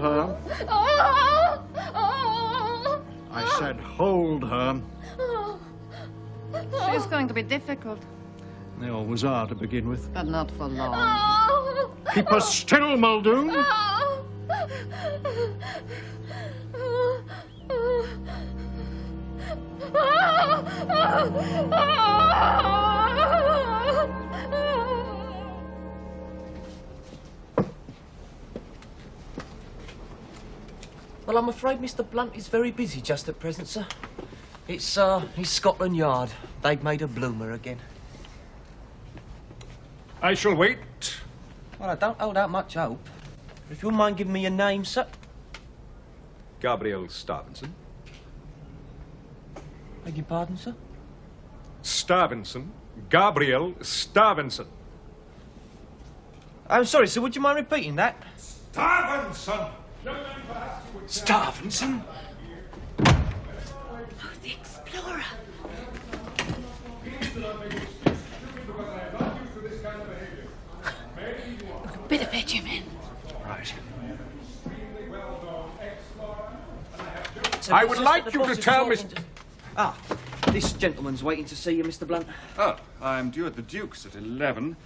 her. I said hold her. She's going to be difficult. They always are to begin with. But not for long. Keep her still, Muldoon. Well, I'm afraid Mr. Blunt is very busy just at present, sir. It's Scotland Yard. They've made a bloomer again. I shall wait. Well, I don't hold out much hope. If you wouldn't mind giving me your name, sir. Gabriel Stavinson. Beg your pardon, sir? Stavinson. Gabriel Stavinson. I'm sorry, sir. Would you mind repeating that? Stavinson! Stavinson? Oh, the Explorer. A bit of vegemin. Right. So I would like you to tell me... Ah, this gentleman's waiting to see you, Mr. Blunt. Oh, I'm due at the Duke's at 11.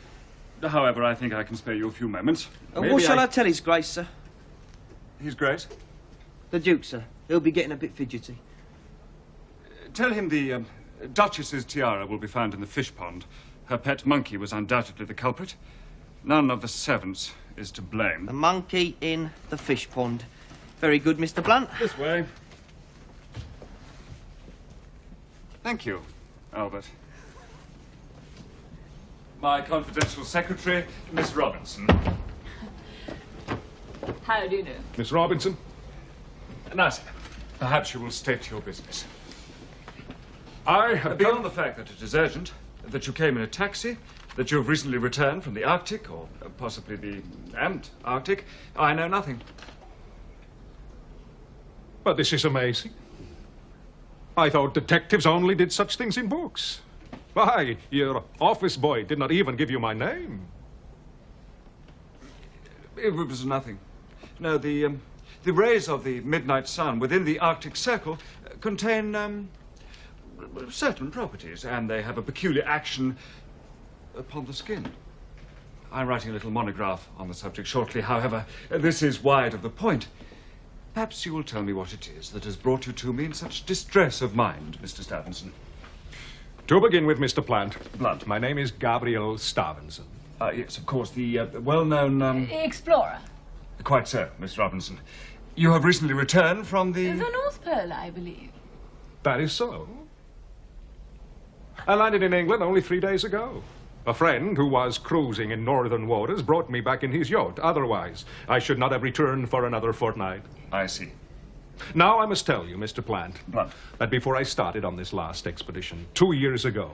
However, I think I can spare you a few moments. What shall I tell His Grace, sir? His Grace? The Duke, sir. He'll be getting a bit fidgety. Tell him the Duchess's tiara will be found in the fish pond. Her pet monkey was undoubtedly the culprit. None of the servants is to blame. The monkey in the fish pond. Very good, Mr. Blunt. This way. Thank you, Albert. My confidential secretary, Miss Robinson. How do you know? Miss Robinson? Nice. Perhaps you will state your business. I have Beyond the fact that it is urgent, that you came in a taxi, that you have recently returned from the Arctic, or possibly the Antarctic, I know nothing. But this is amazing. I thought detectives only did such things in books. Why, your office boy did not even give you my name. It was nothing. No, the rays of the midnight sun within the Arctic Circle contain certain properties, and they have a peculiar action upon the skin. I'm writing a little monograph on the subject shortly. However, this is wide of the point. Perhaps you will tell me what it is that has brought you to me in such distress of mind, Mr. Stavinson. To begin with, Mr. Blunt. My name is Gabriel Stavinson. Yes, of course, the well-known... Explorer. Quite so, Miss Robinson. You have recently returned from the... The North Pole, I believe. That is so. I landed in England only 3 days ago. A friend who was cruising in northern waters brought me back in his yacht. Otherwise, I should not have returned for another fortnight. I see. Now I must tell you, Mr. Blunt. that before I started on this last expedition, 2 years ago,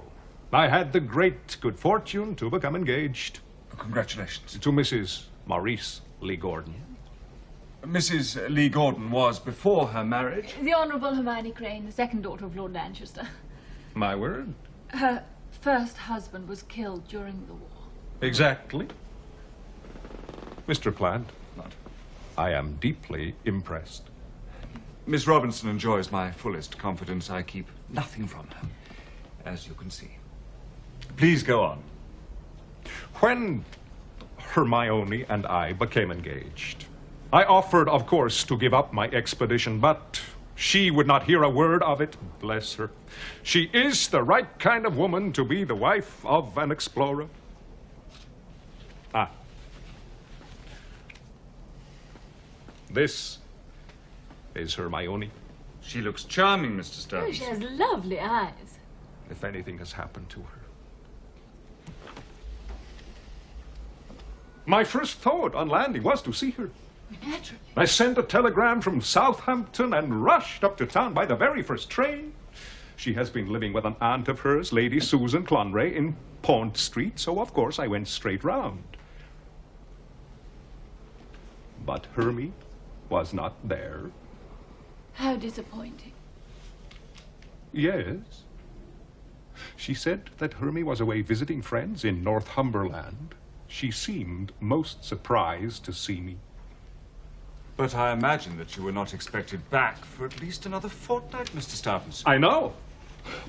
I had the great good fortune to become engaged. Congratulations. To Mrs. Maurice Lee Gordon. Mrs. Lee Gordon was before her marriage. The Honourable Hermione Crane, the second daughter of Lord Lancaster. My word. Her first husband was killed during the war. Exactly. Mr. Plant. What? I am deeply impressed. Miss Robinson enjoys my fullest confidence. I keep nothing from her, as you can see. Please go on. When Hermione and I became engaged, I offered, of course, to give up my expedition, but she would not hear a word of it, bless her. She is the right kind of woman to be the wife of an explorer. Ah. This is Hermione. She looks charming, Mr. Stone. Oh, she has lovely eyes. If anything has happened to her. My first thought on landing was to see her. Naturally. I sent a telegram from Southampton and rushed up to town by the very first train. She has been living with an aunt of hers, Lady Susan Clonray, in Pont Street, so of course I went straight round. But Hermie was not there. How disappointing. Yes. She said that Hermie was away visiting friends in Northumberland. She seemed most surprised to see me. But I imagine that you were not expected back for at least another fortnight, Mr. Stuyvesant. I know.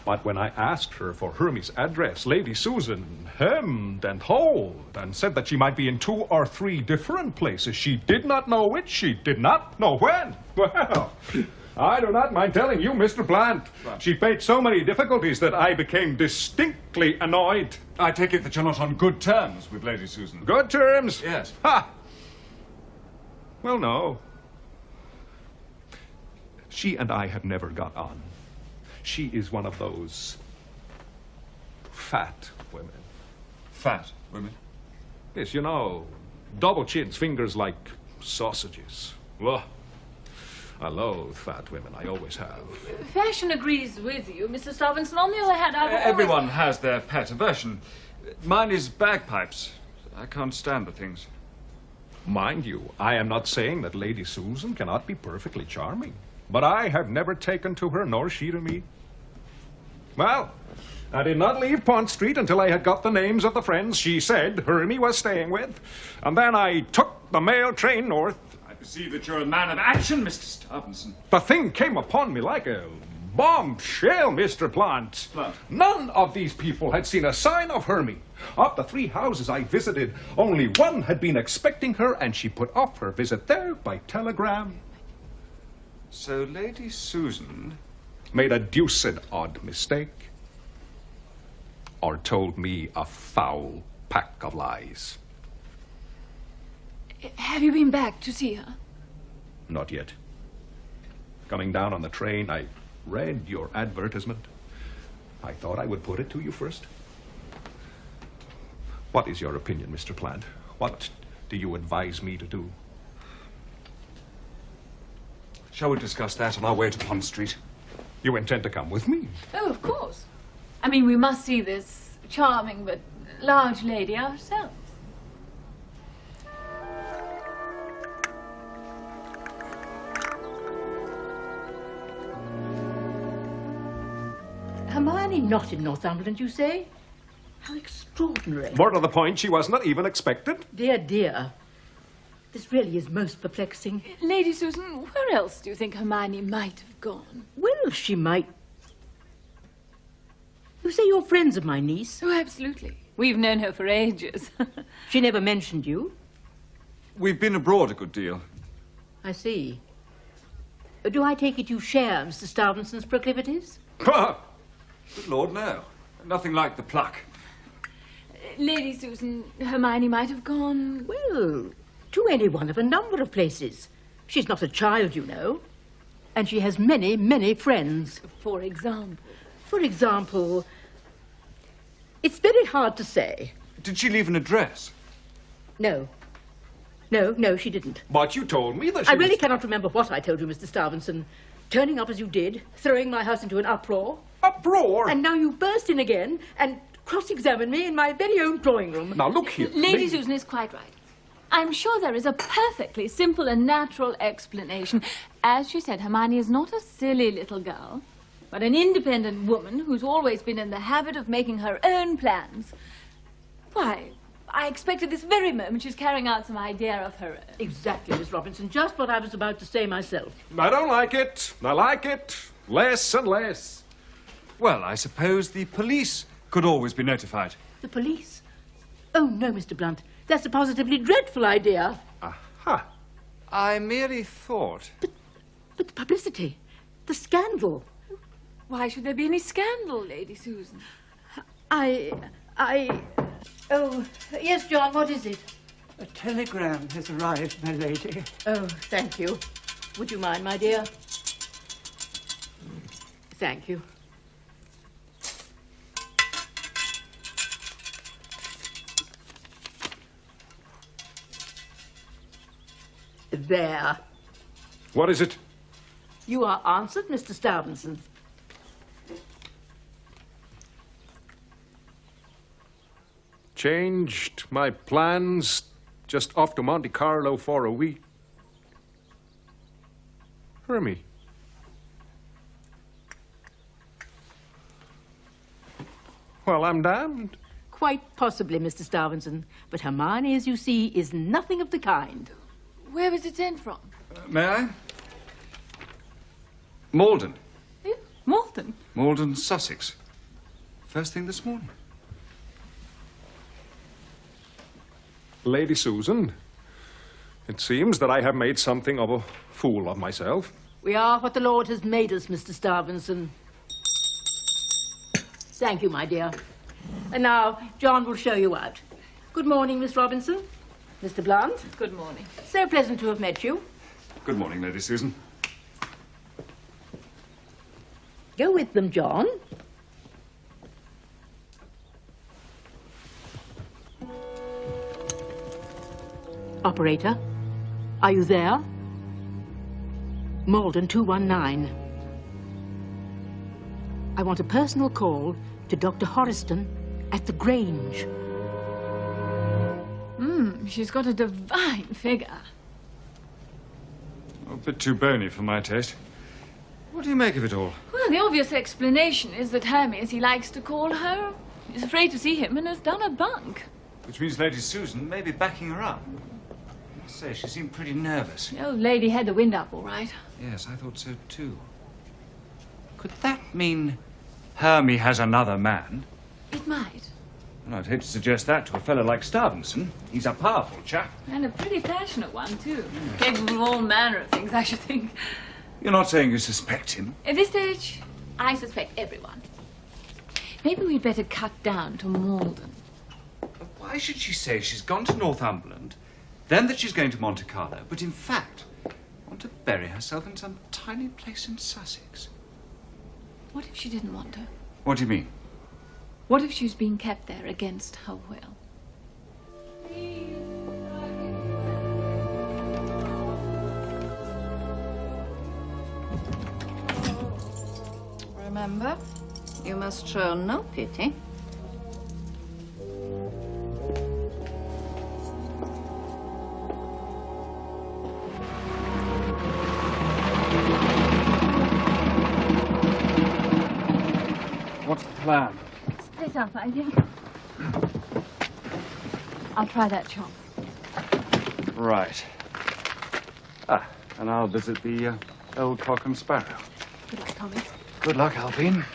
But when I asked her for Hermie's address, Lady Susan hemmed and hawed and said that she might be in 2 or 3 different places. She did not know which. She did not know when. Well, I do not mind telling you, Mr. Plant. She faced so many difficulties that I became distinctly annoyed. I take it that you're not on good terms with Lady Susan. Good terms? Yes. Ha! Well, no. She and I have never got on. She is one of those fat women. Fat women? Yes, you know, double chins, fingers like sausages. Ugh. I loathe fat women. I always have. Fashion agrees with you, Mr. Stuyvesant. On the other hand, I've always... Everyone has their pet aversion. Mine is bagpipes. I can't stand the things. Mind you, I am not saying that Lady Susan cannot be perfectly charming. But I have never taken to her, nor she to me. Well, I did not leave Pont Street until I had got the names of the friends she said Hermie was staying with. And then I took the mail train north. I perceive that you're a man of action, Mr. Stuyvesant. The thing came upon me like a bombshell, Mr. Plant. Plant. None of these people had seen a sign of Hermie. Of the 3 houses I visited, only one had been expecting her, and she put off her visit there by telegram. So Lady Susan... Made a deuced odd mistake. Or told me a foul pack of lies. Have you been back to see her? Not yet. Coming down on the train, I read your advertisement. I thought I would put it to you first. What is your opinion, Mr. Plant? What do you advise me to do? Shall we discuss that on our way to Pont Street? You intend to come with me? Oh, of course. I mean, we must see this charming but large lady ourselves. Hermione not in Northumberland, you say? How extraordinary. More to the point, she was not even expected. Dear, dear. This really is most perplexing. Lady Susan, where else do you think Hermione might have gone? Well, she might... You say you're friends of my niece? Oh, absolutely. We've known her for ages. She never mentioned you? We've been abroad a good deal. I see. Do I take it you share Mr. Stuyvesant's proclivities? Good Lord, no. Nothing like the pluck. Lady Susan, Hermione might have gone... Well, to any one of a number of places. She's not a child, you know. And she has many, many friends. For example. For example... It's very hard to say. Did she leave an address? No. No, she didn't. But you told me that she I really was... cannot remember what I told you, Mr. Stuyvesant. Turning up as you did, throwing my house into an uproar. Uproar? And now you burst in again and cross-examine me in my very own drawing room. Now, look here. Lady Susan is quite right. I'm sure there is a perfectly simple and natural explanation. As she said, Hermione is not a silly little girl, but an independent woman who's always been in the habit of making her own plans. Why, I expected this very moment she's carrying out some idea of her own. Exactly, Miss Robinson. Just what I was about to say myself. I don't like it. I like it. Less and less. Well, I suppose the police could always be notified. The police? Oh, no, Mr. Blunt. That's a positively dreadful idea. Aha. I merely thought... But the publicity, the scandal. Why should there be any scandal, Lady Susan? Oh, yes, John, what is it? A telegram has arrived, my lady. Oh, thank you. Would you mind, my dear? Thank you. There. What is it? You are answered, Mr. Stuyvesant. Changed my plans. Just off to Monte Carlo for a week. Hermie. Well, I'm damned. Quite possibly, Mr. Stuyvesant. But Hermione, as you see, is nothing of the kind. Where was it sent from? May I? Malden. You? Malton? Malden, Sussex. First thing this morning. Lady Susan, it seems that I have made something of a fool of myself. We are what the Lord has made us, Mr. Starvinson. Thank you, my dear. And now, John will show you out. Good morning, Miss Robinson. Mr. Blunt. Good morning. So pleasant to have met you. Good morning, Lady Susan. Go with them, John. Operator, are you there? Malden 219. I want a personal call to Dr. Horiston at the Grange. She's got a divine figure. A bit too bony for my taste. What do you make of it all? Well, the obvious explanation is that Hermie, as he likes to call her, is afraid to see him and has done a bunk. Which means Lady Susan may be backing her up. I must say, she seemed pretty nervous. The old lady had the wind up, all right. Yes, I thought so too. Could that mean Hermie has another man? It might. Well, I'd hate to suggest that to a fellow like Starvinson. He's a powerful chap. And a pretty passionate one, too. Capable of all manner of things, I should think. You're not saying you suspect him? At this stage, I suspect everyone. Maybe we'd better cut down to Malden. But why should she say she's gone to Northumberland, then that she's going to Monte Carlo, but in fact want to bury herself in some tiny place in Sussex? What if she didn't want to? What do you mean? What if she's being kept there against her will? Remember, you must show no pity. What's the plan? Split up, I think. I'll try that chop. Right. And I'll visit the old Cock and Sparrow. Good luck, Tommy. Good luck, Alpine.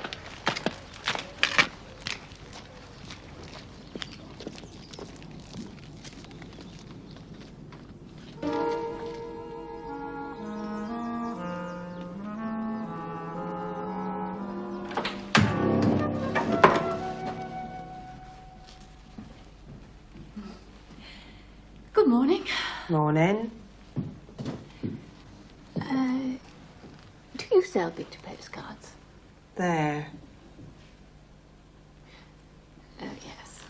Good morning. Morning. Do you sell picture postcards? There. Oh, yes.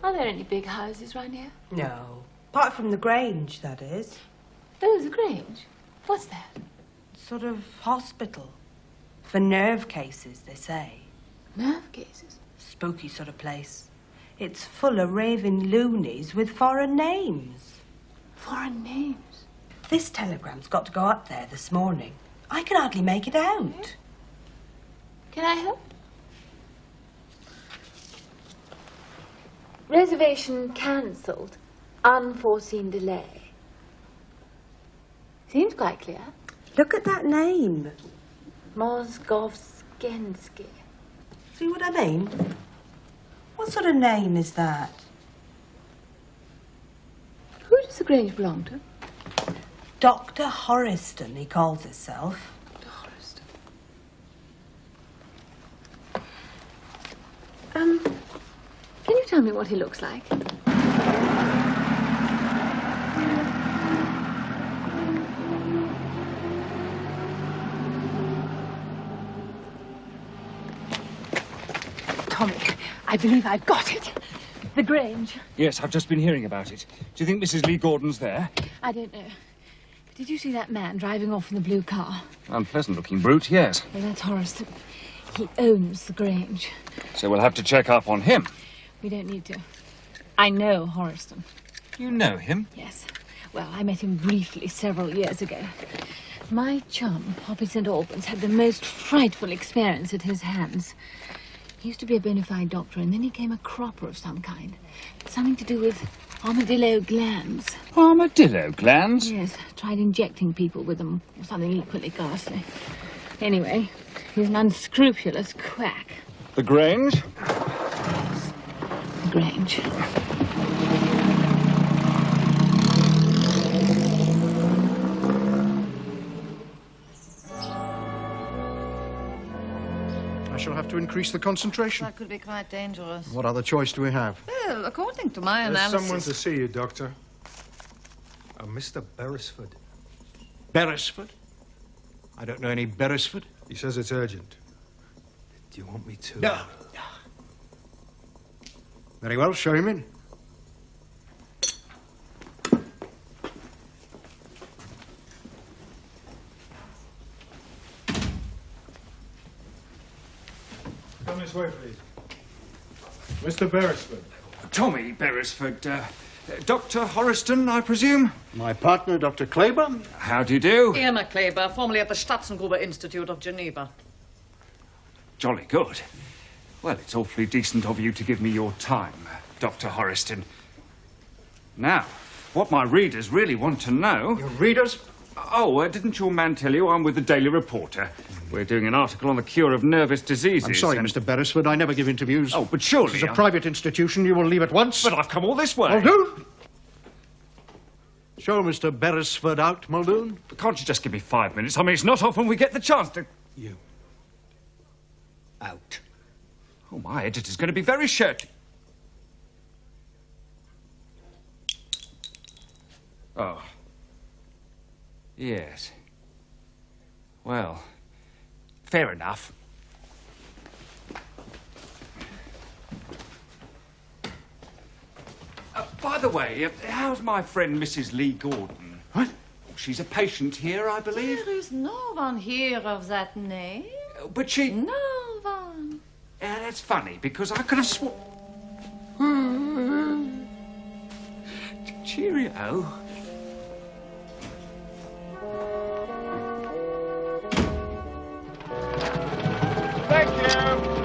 Are there any big houses round here? No. Apart from the Grange, that is. Oh, the Grange. What's that? Sort of hospital. For nerve cases, they say. Nerve cases? Spooky sort of place. It's full of raving loonies with foreign names. Foreign names? This telegram's got to go up there this morning. I can hardly make it out. Can I help? Reservation cancelled. Unforeseen delay. Seems quite clear. Look at that name. Mozgovskensky. See what I mean? What sort of name is that? Who does the Grange belong to? Dr. Horiston, he calls himself. Dr. Horiston. Can you tell me what he looks like? Tommy, I believe I've got it. The Grange. Yes, I've just been hearing about it. Do you think Mrs. Lee Gordon's there? I don't know. Did you see that man driving off in the blue car? Unpleasant-looking brute, yes. Well, that's Horiston. He owns the Grange. So we'll have to check up on him. We don't need to. I know Horiston. You know him? Yes. Well, I met him briefly several years ago. My chum, Poppy St. Albans, had the most frightful experience at his hands. He used to be a bona fide doctor, and then he became a cropper of some kind. Something to do with armadillo glands. Armadillo glands? Yes, tried injecting people with them, or something equally ghastly. Anyway, he's an unscrupulous quack. The Grange? The Grange. I shall have to increase the concentration. That could be quite dangerous. What other choice do we have? Well, according to my There's analysis... someone to see you, Doctor. A Mr. Beresford. Beresford? I don't know any Beresford. He says it's urgent. Do you want me to? No. Very well, show him in. Come this way, please. Mr. Beresford. Tommy Beresford. Dr. Horiston, I presume? My partner, Dr. Kleber. How do you do? Irma Kleber, formerly at the Statzengruber Institute of Geneva. Jolly good. Well, it's awfully decent of you to give me your time, Dr. Horiston. Now, what my readers really want to know... Your readers? Oh, didn't your man tell you I'm with the Daily Reporter? We're doing an article on the cure of nervous diseases. I'm sorry, Mr. Beresford, I never give interviews. Oh, but surely... This is a private institution. You will leave at once. But I've come all this way. Muldoon! Show Mr. Beresford out, Muldoon. But can't you just give me 5 minutes? I mean, it's not often we get the chance to... You. Out. Oh, my editor's going to be very shirty. Oh. Yes. Well, fair enough. By the way, how's my friend Mrs. Lee Gordon? What? She's a patient here, I believe. There is no one here of that name. But she... No one. That's funny, because I could have sworn... Cheerio. Thank you.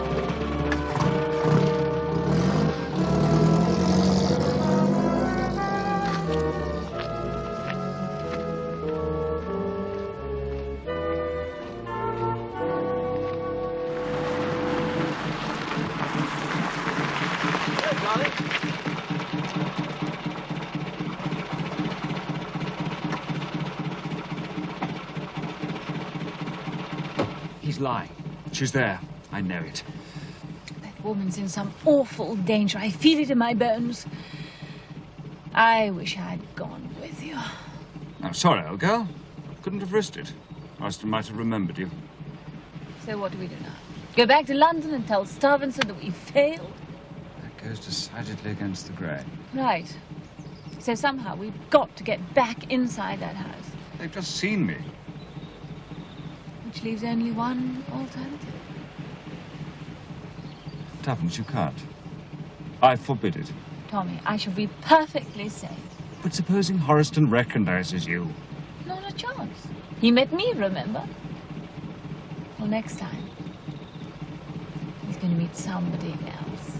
He's lying. She's there. I know it. That woman's in some awful danger. I feel it in my bones. I wish I'd gone with you. I'm sorry, old girl. Couldn't have risked it. Austin might have remembered you. So what do we do now? Go back to London and tell Starvinson that we failed? That goes decidedly against the grain. Right. So somehow we've got to get back inside that house. They've just seen me. Which leaves only one alternative. Tuppence, you can't. I forbid it. Tommy, I shall be perfectly safe. But supposing Horiston recognizes you? Not a chance. He met me, remember? Well, next time, he's going to meet somebody else.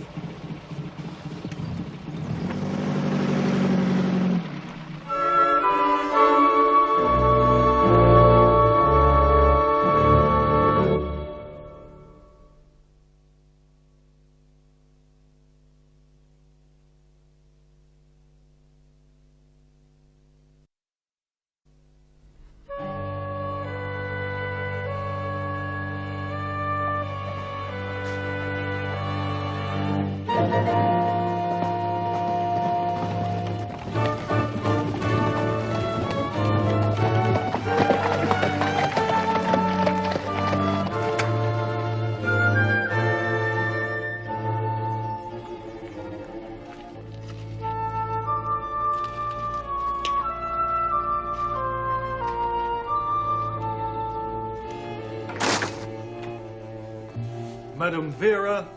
Madam Vera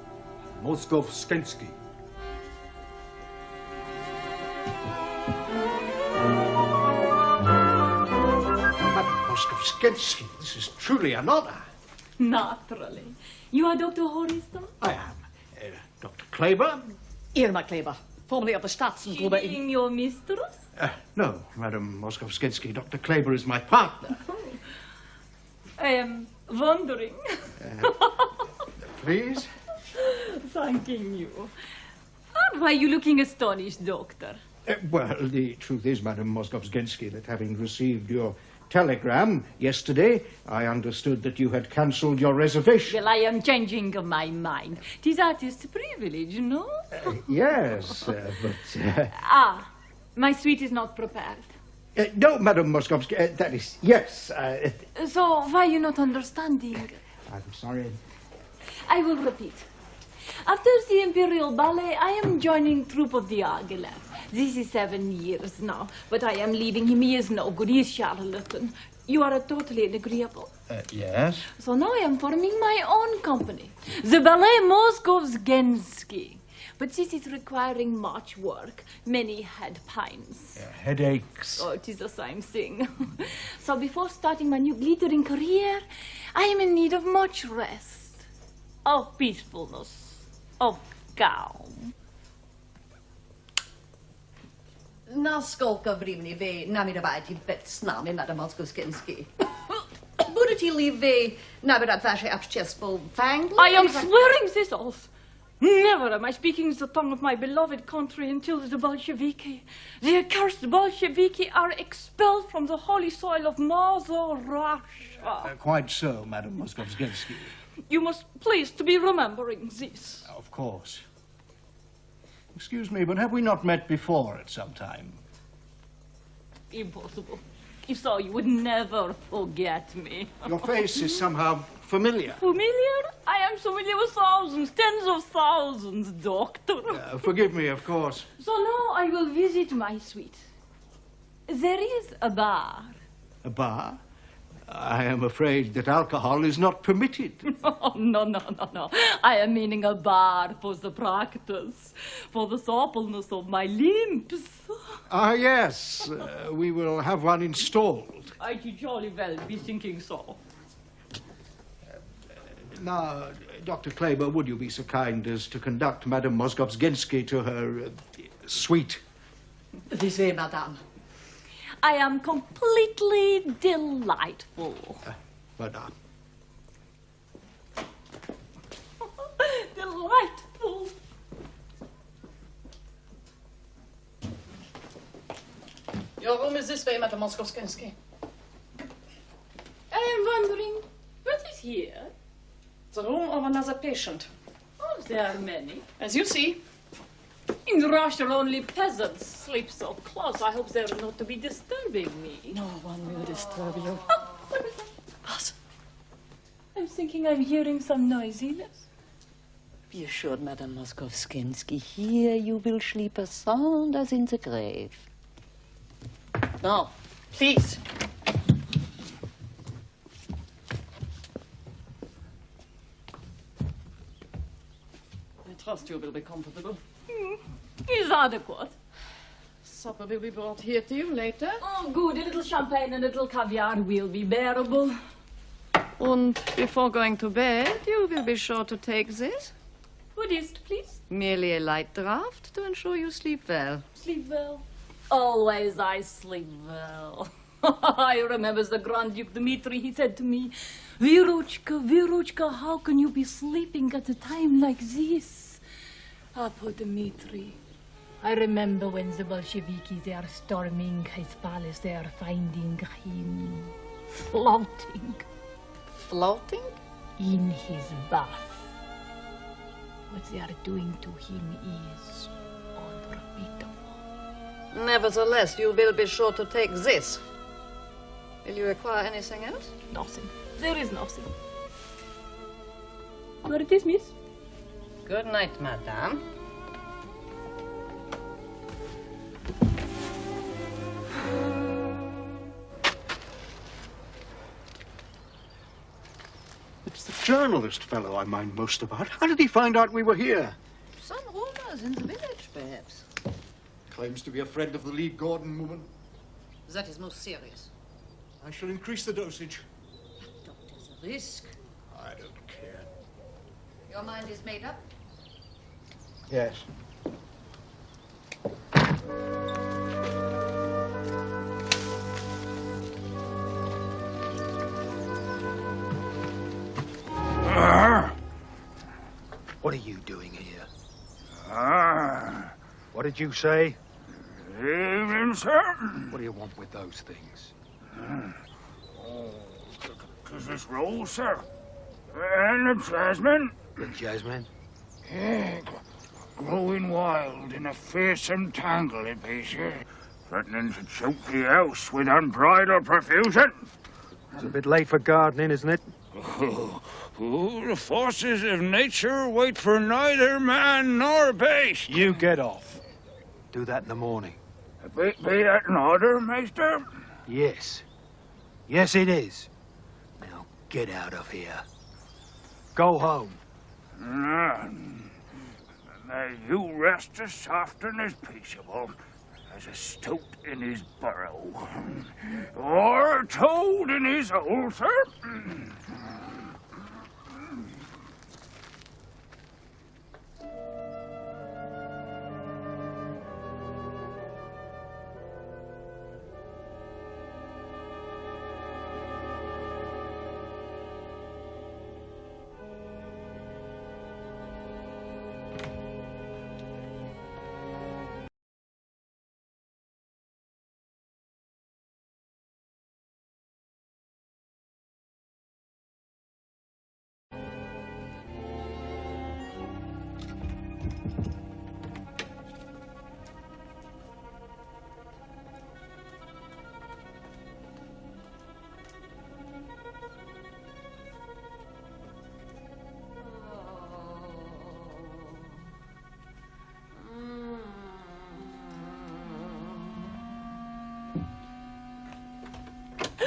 Moskovskensky. Madam Moskovskensky, this is truly an honor. Naturally. You are Dr. Horiston? I am. Dr. Kleber? Irma Kleber, formerly of the Staatsengruppe in... Being your mistress? No, Madam Moskovskinsky. Dr. Kleber is my partner. I am wondering. Please? Thanking you. And why are you looking astonished, Doctor? Well, the truth is, Madam Moskovskinsky, that having received your telegram yesterday, I understood that you had cancelled your reservation. Well, I am changing my mind. It is artist's privilege, no? Yes, but... My suite is not prepared. No, Madam Moskovsky, that is... Yes, So, why are you not understanding? I'm sorry. I will repeat. After the Imperial Ballet, I am joining troupe of the Argilev. This is 7 years now, but I am leaving him. He is no good. He is charlatan. You are totally agreeable. Yes? So now I am forming my own company, the Ballet Moskovsky. But this is requiring much work, many head pains. Headaches. Oh, it is the same thing. So before starting my new glittering career, I am in need of much rest, of peacefulness, of calm. Naskолько времени вы намереваете быть с нами, мадам Московскинский? Будете ли вы набирать ваше общество в Англии? I am swearing this oath. Never am I speaking the tongue of my beloved country until the Bolsheviki, the accursed Bolsheviki, are expelled from the holy soil of Mother Russia. Quite so, Madam Moskovskinsky. You must please to be remembering this. Of course. Excuse me, but have we not met before at some time? Impossible. If so, you would never forget me. Your face is somehow familiar. Familiar? I am familiar with thousands, tens of thousands, Doctor. Forgive me, of course. So now I will visit my suite. There is a bar. A bar? I am afraid that alcohol is not permitted. Oh, no. I am meaning a bar for the practice, for the suppleness of my limbs. Ah, yes. We will have one installed. I could jolly well be thinking so. Now, Dr. Kleber, would you be so kind as to conduct Madame Moskovskinsky to her suite? This way, madame. I am completely delightful. Madame. Delightful. Your room is this way, madam Moskovskinsky. I am wondering, what is here? The room of another patient. Oh, there are many. As you see. In Russia, only peasants sleep so close. I hope they are not to be disturbing me. No one will disturb you. What is that? What? I'm thinking I'm hearing some noisiness. Be assured, Madame Moskovskinsky, here you will sleep as sound as in the grave. Now, please. I trust you will be comfortable. Is adequate. Supper will be brought here to you later. Oh, good. A little champagne and a little caviar will be bearable. And before going to bed, you will be sure to take this. What is it, please? Merely a light draught to ensure you sleep well. Sleep well. Always I sleep well. I remember the Grand Duke Dmitri, he said to me, Viruchka, how can you be sleeping at a time like this? Ah, poor Dmitri. I remember when the Bolsheviki, they are storming his palace, they are finding him floating. Floating? In his bath. What they are doing to him is unrepeatable. Nevertheless, you will be sure to take this. Will you require anything else? Nothing. There is nothing. You are dismissed. Good night, madame. It's the journalist fellow I mind most about. How did he find out we were here? Some rumors in the village, perhaps. Claims to be a friend of the Lee Gordon woman. That is most serious. I shall increase the dosage. Doctor, the risk. I don't care. Your mind is made up? Yes. What are you doing here? What did you say? Evening, sir. What do you want with those things? Oh, 'tis this rose, sir. And the jasmine. The jasmine? Yeah, growing wild in a fearsome tangle it be, sir. Threatening to choke the house with unbridled profusion. It's a bit late for gardening, isn't it? Oh, the forces of nature wait for neither man nor beast. You get off. Do that in the morning. Be that in order, Maester? Yes. Yes, it is. Now get out of here. Go home. May you rest as soft and as peaceable as a stoat in his burrow, or a toad in his hole, sir.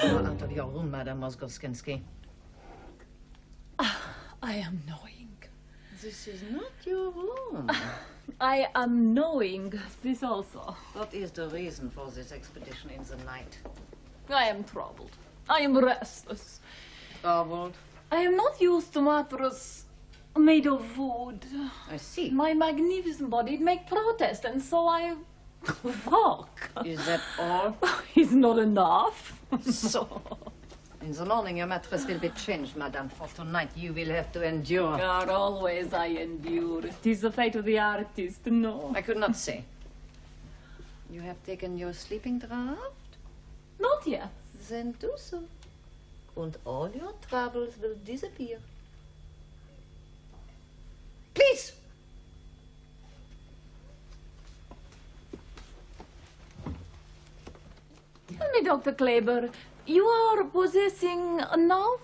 Out of your room, Madame Moskovskinsky. I am knowing. This is not your room. I am knowing this also. What is the reason for this expedition in the night? I am troubled. I am restless. Troubled? I am not used to matters made of wood. I see. My magnificent body make protest, and so I walk. Is that all? It's not enough. So, in the morning your mattress will be changed, Madame. For tonight you will have to endure. God, always I endure. It is the fate of the artist, no. I could not say. You have taken your sleeping draught? Not yet. Then do so. And all your troubles will disappear. Please! Tell me, Dr. Kleber, you are possessing a note?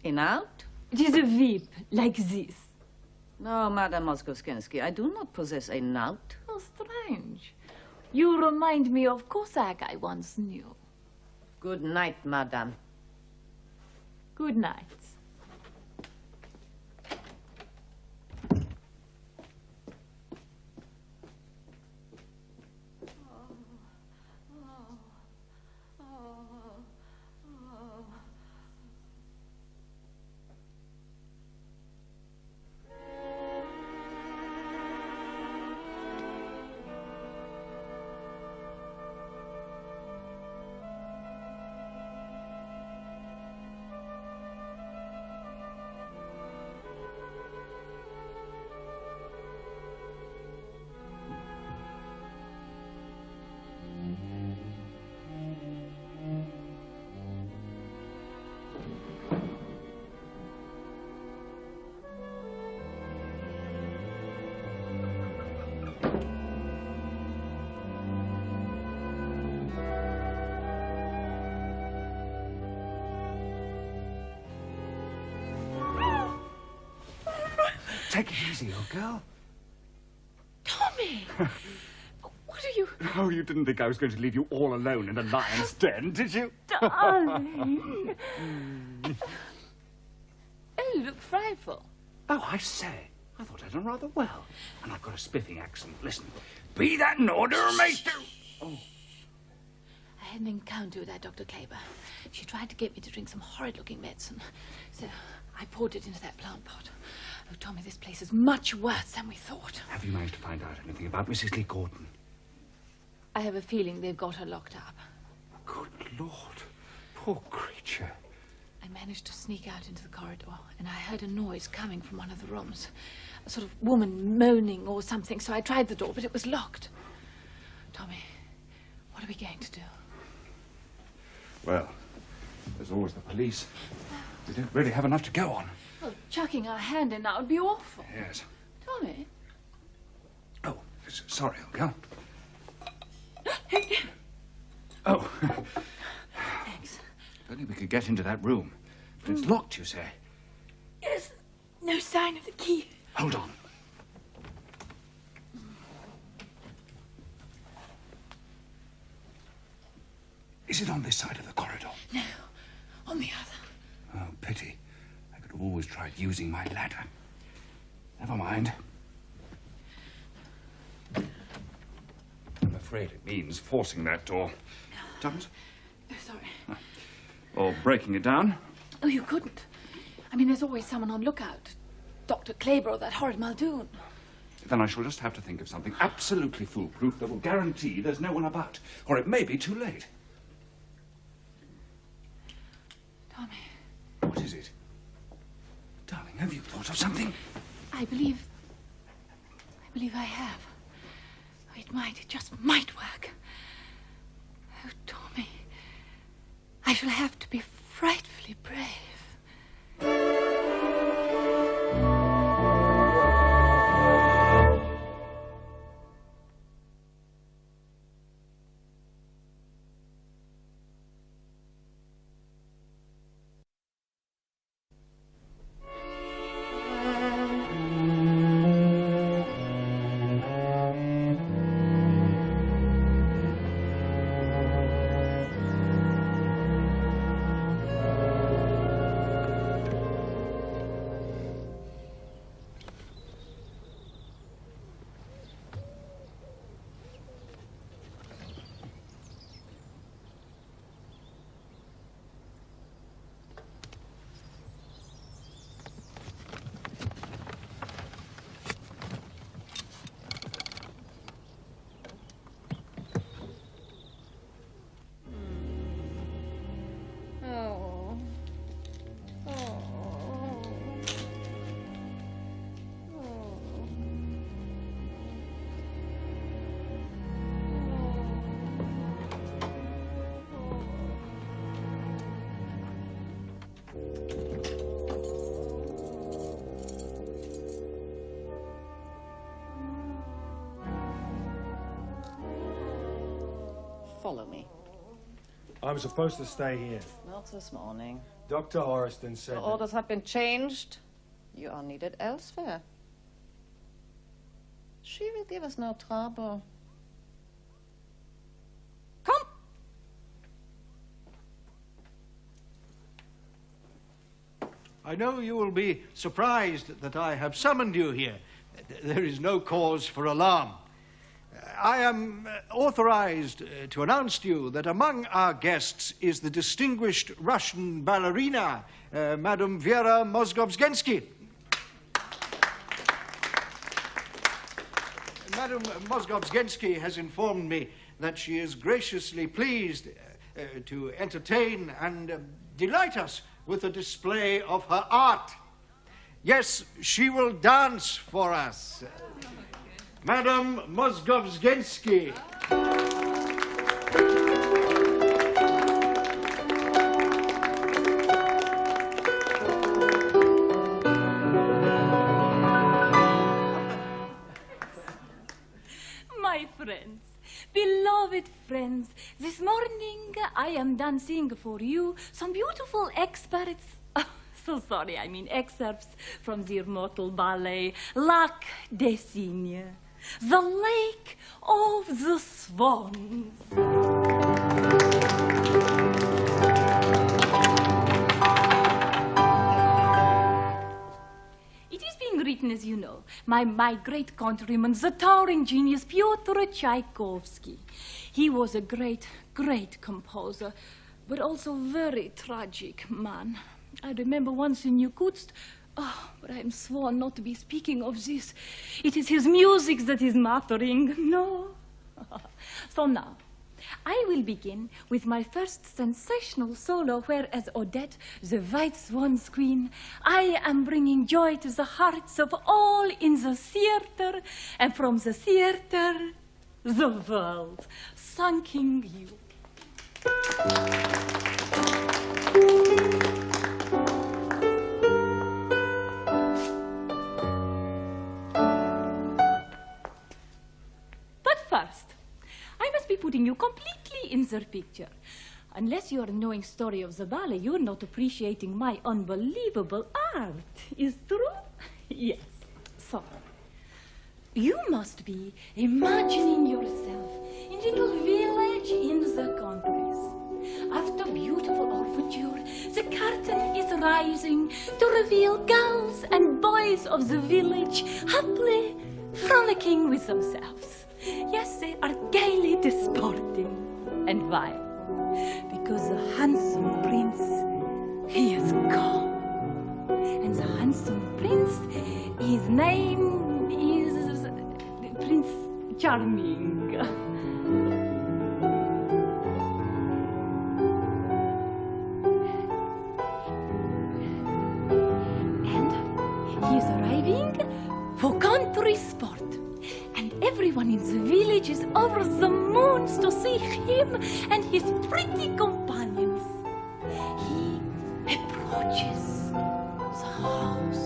In out? It is a whip, like this. No, Madame Moskovskinsky, I do not possess a knout. How strange. You remind me of Cossack I once knew. Good night, Madame. Good night. Take it easy, old girl. Tommy! What are you... Oh, you didn't think I was going to leave you all alone in the lion's den, did you? Darling! Oh, you look frightful. Oh, I say. I thought I'd done rather well. And I've got a spiffing accent. Listen. Be that in order, Maester? Oh. I had an encounter with that Dr. Kleber. She tried to get me to drink some horrid-looking medicine. So I poured it into that plant pot. Oh, Tommy, this place is much worse than we thought. Have you managed to find out anything about Mrs. Lee Gordon? I have a feeling they've got her locked up. Good Lord. Poor creature. I managed to sneak out into the corridor, and I heard a noise coming from one of the rooms. A sort of woman moaning or something, so I tried the door, but it was locked. Tommy, what are we going to do? Well, there's always the police. We don't really have enough to go on. Well, chucking our hand in now would be awful. Yes. Tommy? Oh, sorry, old girl. Oh. Thanks. If only we could get into that room. But it's locked, you say? Yes. No sign of the key. Hold on. Is it on this side of the corridor? No, on the other. Oh, pity. I could have always tried using my ladder. Never mind. I'm afraid it means forcing that door. Thomas? Oh, sorry. Or breaking it down. Oh, you couldn't. I mean, there's always someone on lookout. Dr. Kleber or that horrid Muldoon. Then I shall just have to think of something absolutely foolproof that will guarantee there's no one about. Or it may be too late. Tommy. What is it? Darling, have you thought of something? I believe I have. Oh, it just might work. Oh, Tommy. I shall have to be frightfully brave. Follow me. I'm supposed to stay here. Not this morning. Dr. Horiston said... The orders have been changed. You are needed elsewhere. She will give us no trouble. Come! I know you will be surprised that I have summoned you here. There is no cause for alarm. I am authorized to announce to you that among our guests is the distinguished Russian ballerina, Madame Vera Mozgovsky. Madame Mozgovsky has informed me that she is graciously pleased to entertain and delight us with a display of her art. Yes, she will dance for us. Madame Mozgovsky. My friends, beloved friends, this morning I am dancing for you some beautiful excerpts. So sorry, I mean excerpts from the immortal ballet Lac des Cygnes, the Lake of the Swans. It is being written, as you know, my great countryman, the towering genius Pyotr Tchaikovsky. He was a great, great composer, but also very tragic man. I remember once in Yakutsk, but I am sworn not to be speaking of this. It is his music that is mattering. No. So now, I will begin with my first sensational solo, where as Odette, the White Swan's queen, I am bringing joy to the hearts of all in the theater, and from the theater, the world. Thanking you. First, I must be putting you completely in the picture. Unless you are knowing story of the ballet, you're not appreciating my unbelievable art. Is true? Yes. So, you must be imagining yourself in little village in the countries. After beautiful overture, the curtain is rising to reveal girls and boys of the village happily frolicking with themselves. Yes, they are gaily disporting. And why? Because the handsome prince, he is gone. And the handsome prince, his name is Prince Charming. And he is arriving for country sport. And everyone in the village is over the moons to see him and his pretty companions. He approaches the house.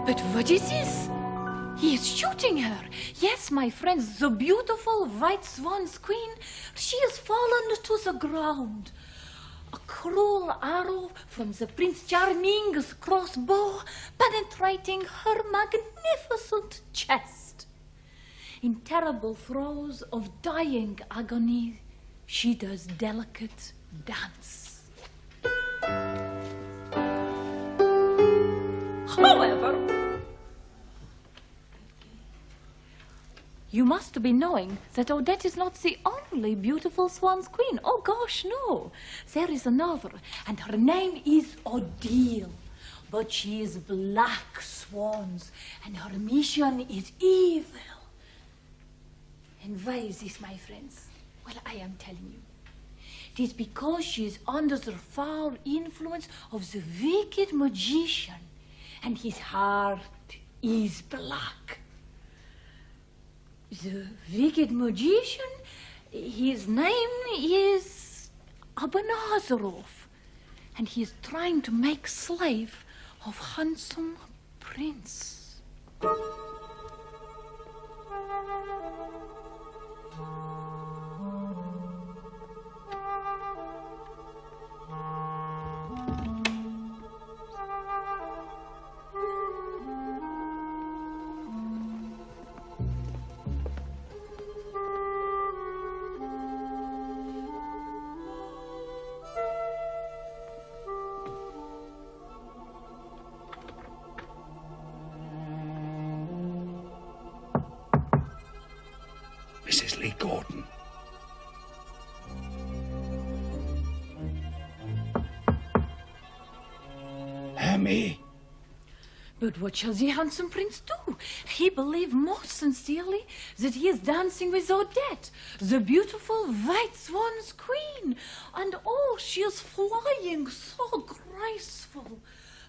But what is this? He is shooting her. Yes, my friends, the beautiful White Swan's queen, she has fallen to the ground. A cruel arrow from the Prince Charming's crossbow penetrating her magnificent chest. In terrible throes of dying agony, she does delicate dance. However, you must be knowing that Odette is not the only beautiful Swan's queen. Oh, gosh, no. There is another, and her name is Odile. But she is black swans, and her mission is evil. And why is this, my friends? Well, I am telling you. It is because she is under the foul influence of the wicked magician, and his heart is black. The wicked magician, his name is Abanazarov, and he is trying to make slave of handsome prince. Mrs. Lee Gordon. Hermie. But what shall the handsome prince do? He believed most sincerely that he is dancing with Odette, the beautiful White Swan's queen. And oh, she is flying so graceful.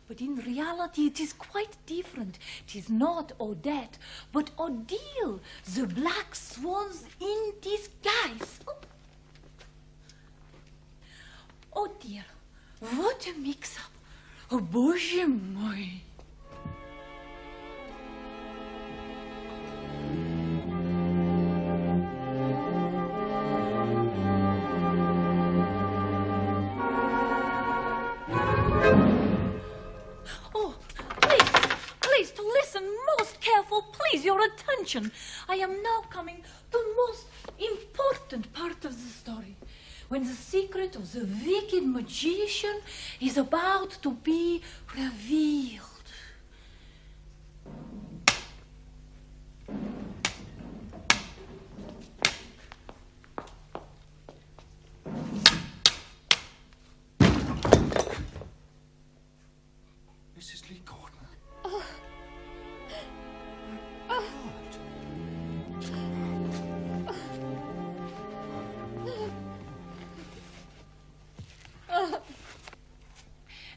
But in reality, it is quite different. It is not Odette, but Odile, the black swans in disguise. Oh dear, what a mix-up. Oh, Боже мой. Please, to listen most careful, please, your attention. attention. I am now coming to the most important part of the story, when the secret of the wicked magician is about to be revealed. Mrs. Lee Gordon.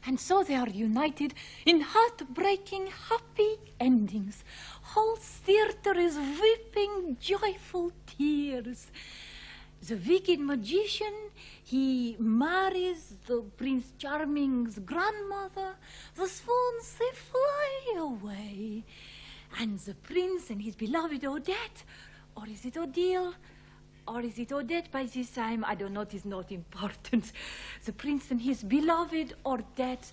And so they are united in heartbreaking, happy endings. Whole theater is weeping joyful tears. The wicked magician, he marries the Prince Charming's grandmother. The swans, they fly away. And the prince and his beloved Odette, or is it Odile? Or is it Odette by this time? I don't know, it is not important. The prince and his beloved Odette,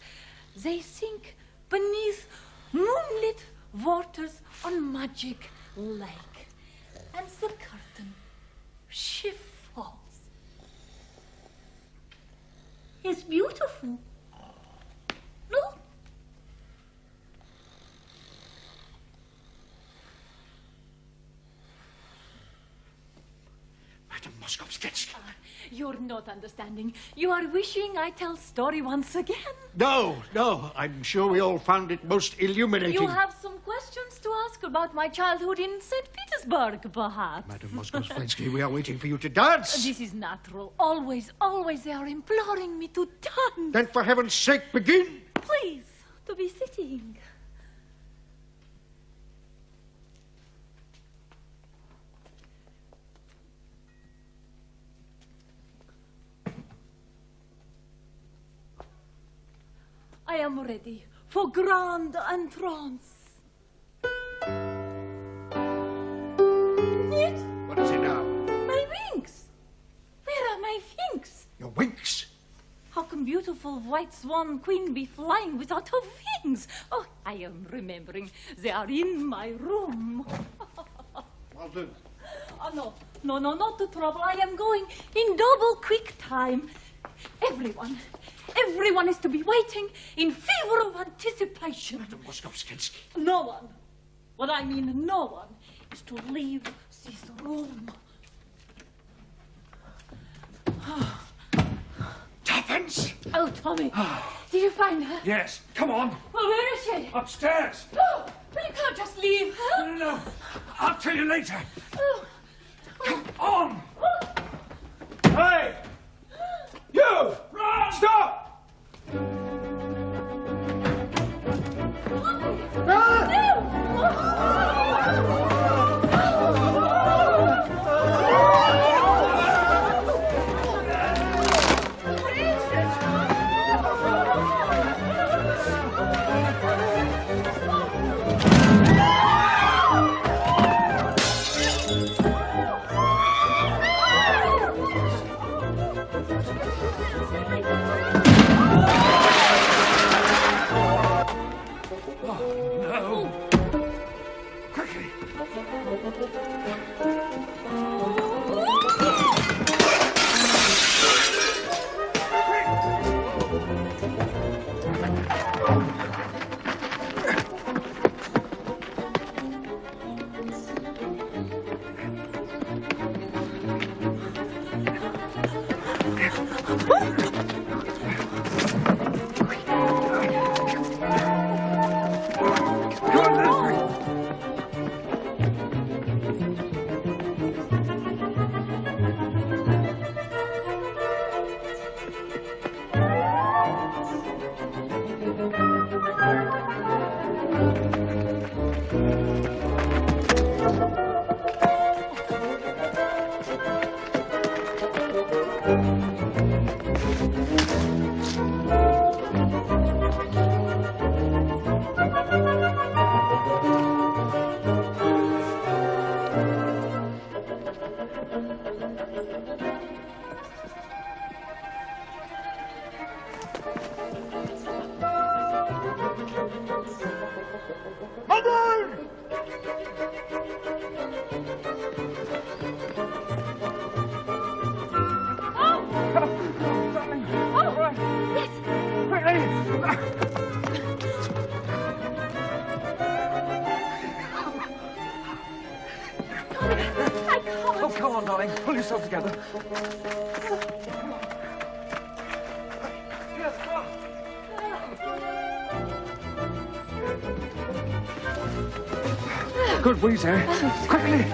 they sink beneath moonlit waters on Magic Lake. And the curtain, she falls. It's beautiful. No? Madam Moskovskensky. You're not understanding. You are wishing I tell story once again. No, I'm sure we all found it most illuminating. You have some questions to ask about my childhood in St. Petersburg, perhaps. Madam Moskovskensky, we are waiting for you to dance. This is natural. Always, always they are imploring me to dance. Then for heaven's sake, begin. Please, to be sitting. I am ready for grand entrance. What is it now? My wings. Where are my wings? Your winks. How can beautiful white swan queen be flying without her wings? Oh, I am remembering. They are in my room. Walden. Oh, no, not the trouble. I am going in double quick time. Everyone is to be waiting in fever of anticipation. Madam Moskovskensky. No one, what I mean no one, is to leave this room. Tuppence! Oh, Tommy, did you find her? Yes, come on. Well, where is she? Upstairs. No, but you can't just leave her. No, I'll tell you later. Oh. Come on. Hey! You! Run! Stop! Come on, darling. Pull yourself together. Yes, come on. Good wheeze, eh? Quickly!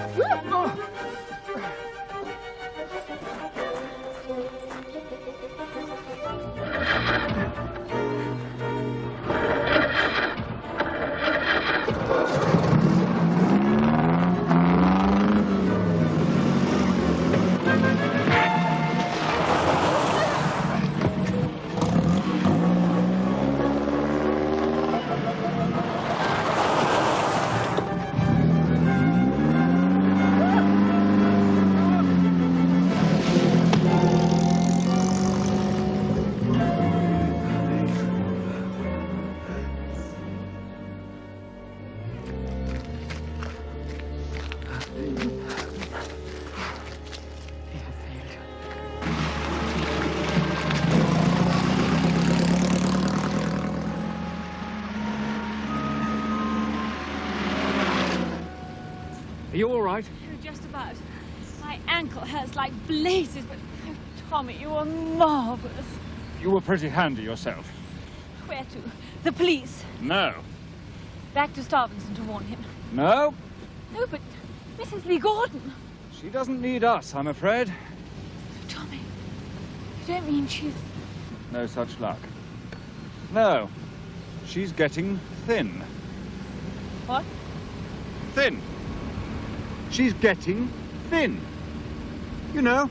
Are you all right? Oh, just about. My ankle hurts like blazes, but oh, Tommy, you are marvelous. You were pretty handy yourself. Where to? The police. No. Back to Starvinson to warn him. No? No, but Mrs. Lee Gordon. She doesn't need us, I'm afraid. Tommy, you don't mean she's... No such luck. No. She's getting thin. What? Thin. She's getting thin. You know,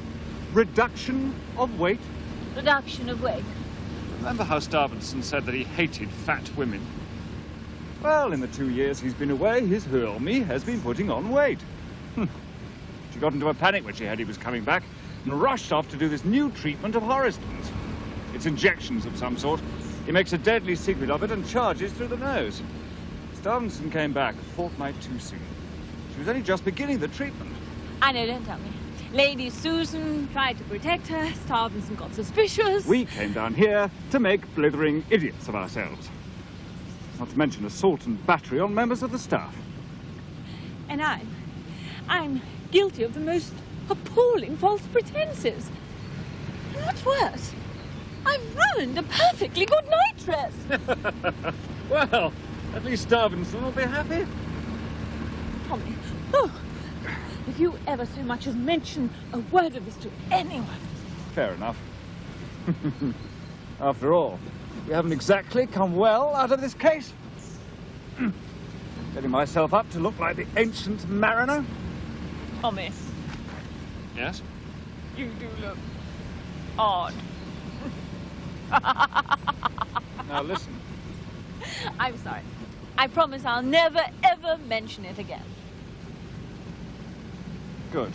reduction of weight. Reduction of weight. Remember how Starvinson said that he hated fat women? Well, in the 2 years he's been away, his Hurlme has been putting on weight. She got into a panic when she heard he was coming back and rushed off to do this new treatment of Horiston's. It's injections of some sort. He makes a deadly secret of it and charges through the nose. Starvinson came back a fortnight too soon. She was only just beginning the treatment. I know, don't tell me. Lady Susan tried to protect her. Starvinson got suspicious. We came down here to make blithering idiots of ourselves. Not to mention assault and battery on members of the staff. And I'm guilty of the most appalling false pretenses. And what's worse, I've ruined a perfectly good night dress. Well, at least Starvinson will be happy. Tommy, oh, if you ever so much as mention a word of this to anyone. Fair enough. After all, we haven't exactly come well out of this case. Getting myself up to look like the ancient mariner. Tommy, Yes? you do look odd. Now listen. I'm sorry. I promise I'll never, ever mention it again. Good.